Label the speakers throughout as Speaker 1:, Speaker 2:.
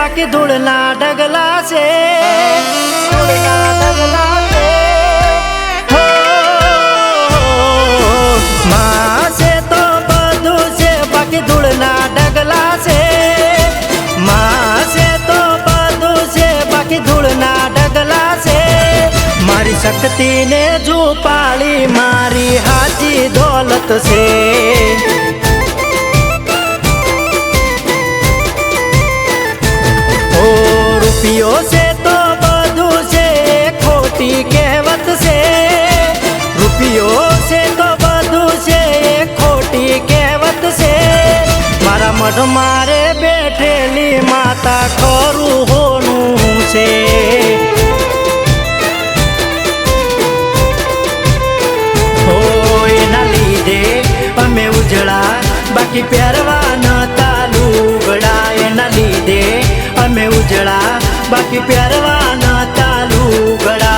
Speaker 1: बाकी धूळना डगला से हो माँ से तो बधु से बाकी धूळना डगला से माँ से तो बधु से बाकी धूळना डगला से मारी शक्ति ने झूपाली मारी हाची दौलत से रुपयों से तो बधु से खोटी कहवत से रुपयों से तो बधु से खोटी कहवत से मारा मठ मारे बैठेली माता खरू होनू से हो एना लीधे अमे उजड़ा बाकी प्यारवा न तालू गड़ा एना लीधे अमे उजड़ा बाकी प्यारवा न तालू गड़ा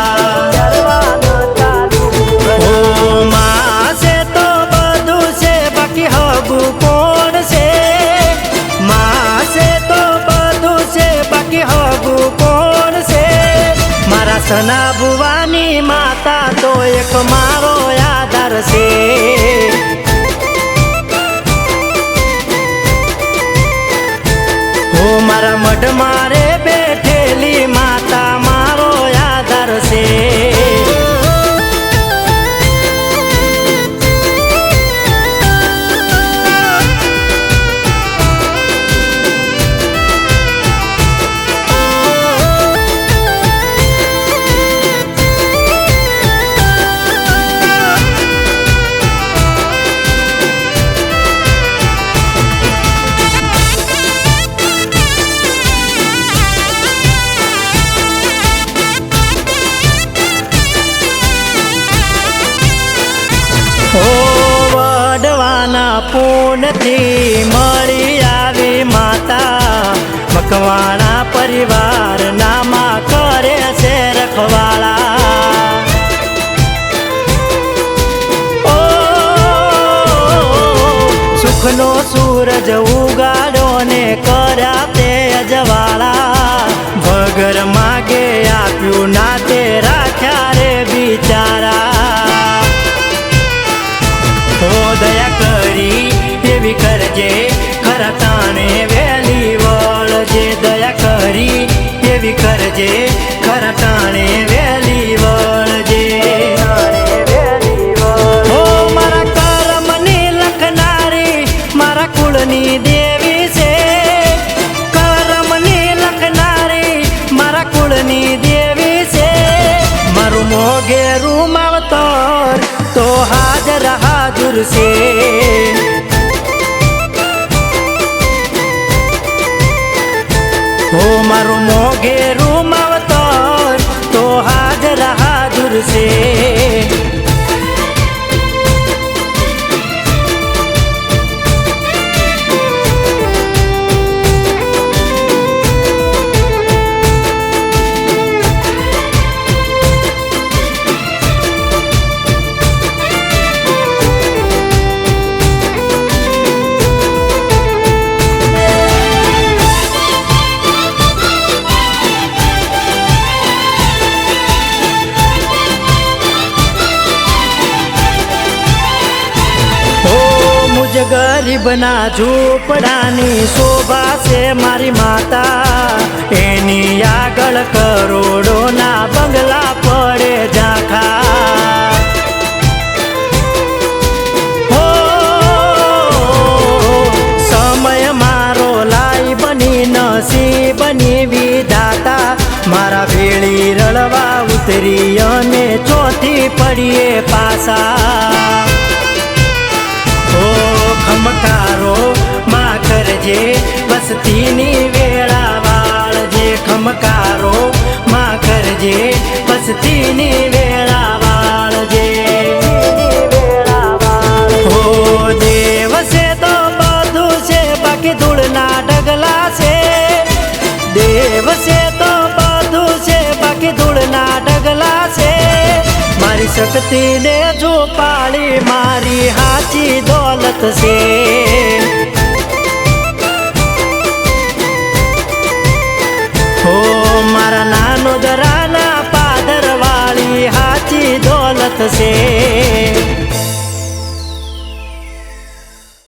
Speaker 1: ओ माँ से तो बधु से बाकी हगु कोण से माँ से तो बधु से बाकी हगु कोण से मारा सना बुवानी माता तो एक मारो आधार से हो मारा मठ मारे बैठेली माता मारो आधार से वडवाना पूनथी मળી આવી માતા મકવાણા પરિવાર નામા કરે છે રખવાળા ઓ સુખનો સૂરજ ઉગાડો ને કર્યા તે અજવાળા વગર માગે આપ્યું ના તે રાખ્યા રે બિચારા दया करी एवी करजे खरा ताणे वेली वळजे दया करी एवी करजे खरा ताणे वेली वळजे हो मारा कर्मनी लखनारी मारा कुळनी देवी से कर्मनी लखनारी मारा कुळनी देवी से मारू मोगेरू मावतर तो हाजर हाजुर से हो मारू मोगेरू मावतर तो हाजर हाजुर से गरीबना झूपड़ानी शोभा से मारी माता एनी आगळ करोड़ोना बंगला पड़े झाखा हो समय मारो लाई बनी नसीब बनी विधाता मारा भेड़ी रड़वा उतरी अने चौथी पड़िए पासा खमकारो माँ करजे वसतीनी वेळा वाळजे खमकारो माँ करजे वसतीनी वेळा वाळजे हो देव से तो बधु से बाकी धूळना डगला से देव से तो बधु से बाकी धूळना डगला से मारी शक्ति ने झूपाली मारी हाची दौलत से મારા નાનો દરાના પાદર વાળી હાચી દોલત છે.